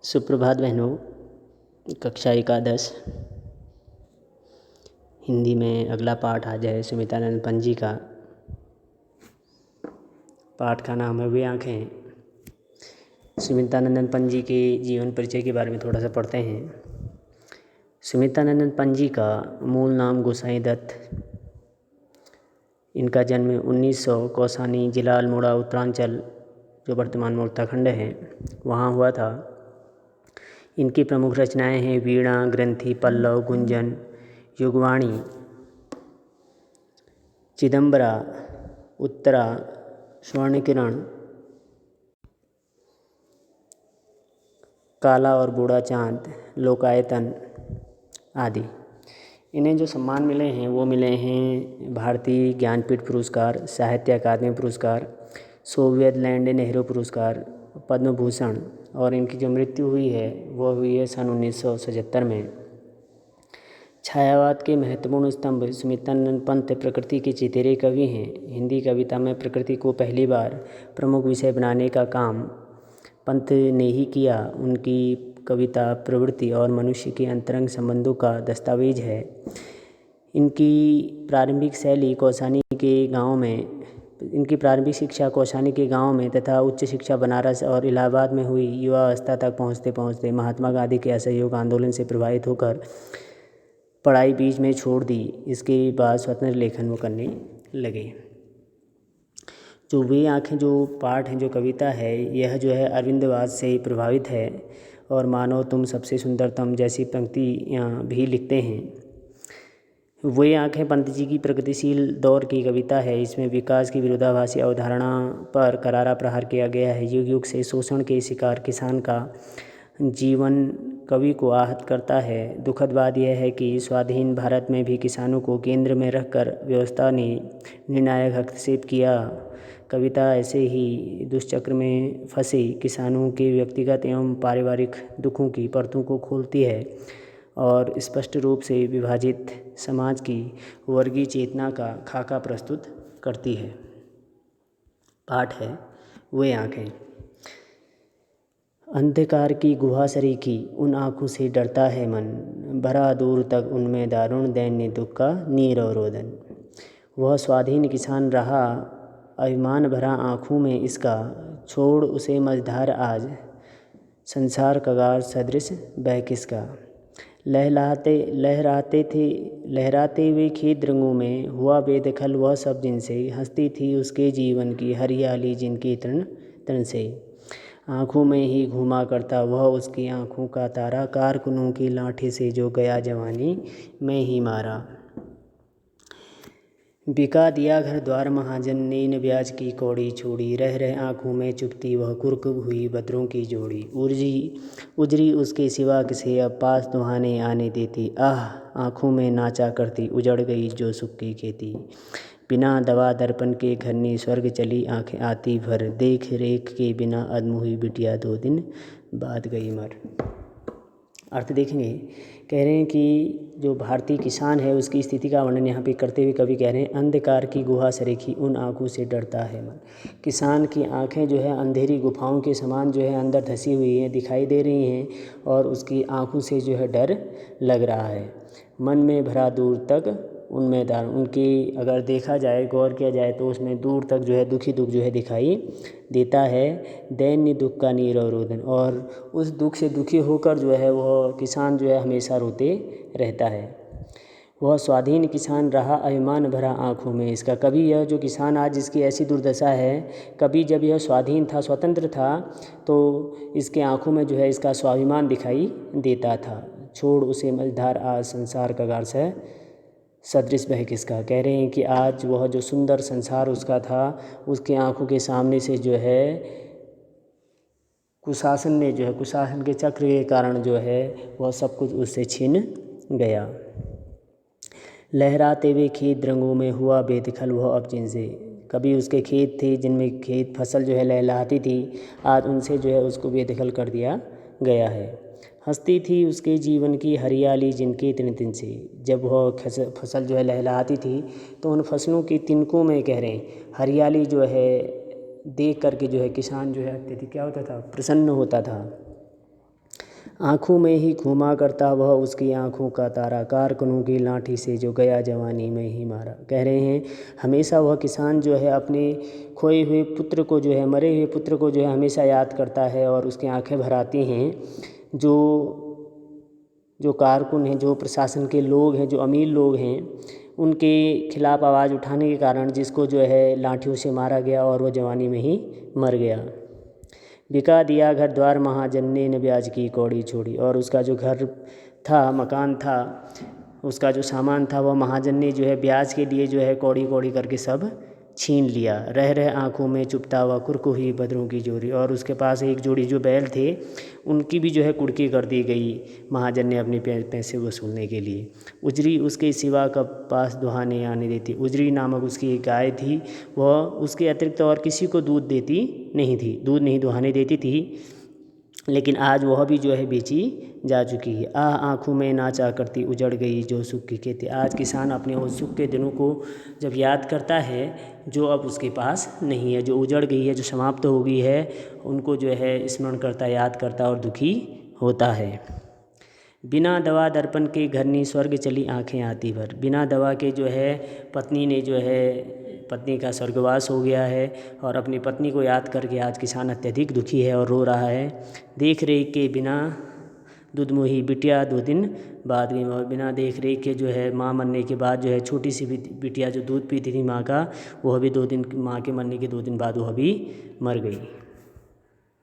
सुप्रभात बहनों। कक्षा एकादश हिंदी में अगला पाठ आज है सुमित्रानंद पंजी का। पाठ का नाम है वे आँखें। सुमित्रानंद पंजी के जीवन परिचय के बारे में थोड़ा सा पढ़ते हैं। सुमित्रानंद पंजी का मूल नाम गोसाई दत्त। इनका जन्म 1900 कौसानी जिला अल्मोड़ा उत्तरांचल, जो वर्तमान में उत्तराखंड है, वहाँ हुआ था। इनकी प्रमुख रचनाएं हैं वीणा, ग्रंथि, पल्लव, गुंजन, युगवाणी, चिदंबरा, उत्तरा, स्वर्णकिरण, काला और बूढ़ा चांद, लोकायतन आदि। इन्हें जो सम्मान मिले हैं वो मिले हैं भारतीय ज्ञानपीठ पुरस्कार, साहित्य अकादमी पुरस्कार, सोवियत लैंड नेहरू पुरस्कार, पद्म भूषण। और इनकी जो मृत्यु हुई है वो हुई है सन 1977 में। छायावाद के महत्वपूर्ण स्तंभ सुमित्रानंद पंत प्रकृति के चितेरे कवि हैं। हिंदी कविता में प्रकृति को पहली बार प्रमुख विषय बनाने का काम पंत ने ही किया। उनकी कविता प्रवृत्ति और मनुष्य के अंतरंग संबंधों का दस्तावेज है। इनकी प्रारंभिक शिक्षा कौसानी के गांव में तथा उच्च शिक्षा बनारस और इलाहाबाद में हुई। युवावस्था तक पहुंचते पहुंचते महात्मा गांधी के असहयोग आंदोलन से प्रभावित होकर पढ़ाई बीच में छोड़ दी। इसके बाद स्वतंत्र लेखन वो करने लगे। जो वे आँखें जो पाठ हैं, जो कविता है, यह जो है अरविंदवाद से प्रभावित है और मानो तुम सबसे सुंदरतम जैसी पंक्तियाँ भी लिखते हैं। वे आँखें पंत जी की प्रगतिशील दौर की कविता है। इसमें विकास की विरोधाभासी अवधारणा पर करारा प्रहार किया गया है। युग युग से शोषण के शिकार किसान का जीवन कवि को आहत करता है। दुखद बात यह है कि स्वाधीन भारत में भी किसानों को केंद्र में रखकर व्यवस्था ने निर्णायक हस्तक्षेप किया। कविता ऐसे ही दुष्चक्र में फंसे किसानों के व्यक्तिगत एवं पारिवारिक दुखों की परतों को खोलती है और स्पष्ट रूप से विभाजित समाज की वर्गीय चेतना का खाका प्रस्तुत करती है। पाठ है वे आँखें। अंधकार की गुहा सरीखी उन आँखों से डरता है मन, भरा दूर तक उनमें दारुण दैन्य दुख का नीरव रोदन। वह स्वाधीन किसान रहा अभिमान भरा आँखों में इसका, छोड़ उसे मझधार आज संसार कगार सदृश बह किसका। लहराते हुए खेत रंगों में हुआ बेदखल वह सब जिनसे, हंसती थी उसके जीवन की हरियाली जिनके तृण तृण से। आँखों में ही घूमा करता वह उसकी आँखों का तारा, कारकुनों की लाठी से जो गया जवानी में ही मारा। बिका दिया घर द्वार महाजन ने न ब्याज की कौड़ी छोड़ी, रह रह आँखों में चुपती वह कुरकुब हुई बदरों की जोड़ी। उजरी उसके सिवा किसे अब पास दुहाने आने देती, आह आँखों में नाचा करती उजड़ गई जो सुख की खेती। बिना दवा दर्पण के घर ने स्वर्ग चली आँखें आती भर, देख रेख के बिना अदम हुई बिटिया 2 दिन बाद गई मर। अर्थ देखेंगे। कह रहे हैं कि जो भारतीय किसान है उसकी स्थिति का वर्णन यहाँ पे करते हुए कवि कह रहे हैं, अंधकार की गुहा सरीखी उन आँखों से डरता है मन। किसान की आँखें जो है अंधेरी गुफाओं के समान जो है अंदर धसी हुई हैं, दिखाई दे रही हैं और उसकी आँखों से जो है डर लग रहा है। मन में भरा दूर तक उनमें दार, उनकी अगर देखा जाए, गौर किया जाए तो उसमें दूर तक जो है दुखी दुख जो है दिखाई देता है। दैन्य दुख का नीरव रोदन, और उस दुख से दुखी होकर जो है वह किसान जो है हमेशा रोते रहता है। वह स्वाधीन किसान रहा अभिमान भरा आँखों में इसका। कभी यह जो किसान आज जिसकी ऐसी दुर्दशा है, कभी जब यह स्वाधीन था, स्वतंत्र था, तो इसके आँखों में जो है इसका स्वाभिमान दिखाई देता था। छोड़ उसे मझधार आज संसार कगार से सदृश बह किसका। कह रहे हैं कि आज वह जो सुंदर संसार उसका था, उसके आँखों के सामने से जो है कुशासन के चक्र के कारण जो है वह सब कुछ उससे छिन गया। लहराते हुए खेत रंगों में हुआ बेदखल वह अब जिनसे, कभी उसके खेत थे जिनमें खेत फसल जो है लहलहाती थी, आज उनसे जो है उसको बेदखल कर दिया गया है। हंसती थी उसके जीवन की हरियाली जिनके तिनतिन से। जब वह फसल जो है लहलहाती थी तो उन फसलों की तिनकों में कह रहे हैं हरियाली जो है देख करके जो है किसान जो है अत्यधिक क्या होता था, प्रसन्न होता था। आँखों में ही घूमा करता वह उसकी आँखों का तारा, कारकुनों की लाठी से जो गया जवानी में ही मारा। कह रहे हैं हमेशा वह किसान जो है अपने खोए हुए पुत्र को जो है, मरे हुए पुत्र को जो है हमेशा याद करता है और उसकी आंखें भर आती हैं। जो कारकुन हैं, जो प्रशासन के लोग हैं, जो अमीर लोग हैं, उनके खिलाफ़ आवाज़ उठाने के कारण जिसको जो है लाठियों से मारा गया और वह जवानी में ही मर गया। बिका दिया घर द्वार महाजन ने न ब्याज की कौड़ी छोड़ी। और उसका जो घर था, मकान था, उसका जो सामान था वह महाजन ने जो है ब्याज के लिए जो है कौड़ी कौड़ी करके सब छीन लिया। रह आँखों में चुपता हुआ कुर्क हुई बदरों की जोड़ी। और उसके पास एक जोड़ी जो बैल थे उनकी भी जो है कुर्की कर दी गई महाजन ने अपने पैसे वसूलने के लिए। उजरी उसके सिवा का पास दुहाने आने देती। उजरी नामक उसकी एक गाय थी, वह उसके अतिरिक्त और किसी को दूध देती नहीं थी, दूध नहीं दुहाने देती थी, लेकिन आज वह भी जो है बेची जा चुकी है। आँखों में नाचा करती उजड़ गई जो सुख की खेती। आज किसान अपने उस सुख के दिनों को जब याद करता है जो अब उसके पास नहीं है, जो उजड़ गई है, जो समाप्त हो गई है, उनको जो है स्मरण करता, याद करता और दुखी होता है। बिना दवा दर्पण के घरनी स्वर्ग चली आंखें आती भर। बिना दवा के जो है पत्नी ने जो है, पत्नी का स्वर्गवास हो गया है और अपनी पत्नी को याद करके आज किसान अत्यधिक दुखी है और रो रहा है। देख रेख के बिना दूध मुही बिटिया 2 दिन बाद गई। और बिना देख रेख के जो है माँ मरने के बाद जो है छोटी सी बिटिया जो दूध पीती थी माँ का, वह भी 2 दिन, माँ के मरने के 2 दिन बाद वह भी मर गई।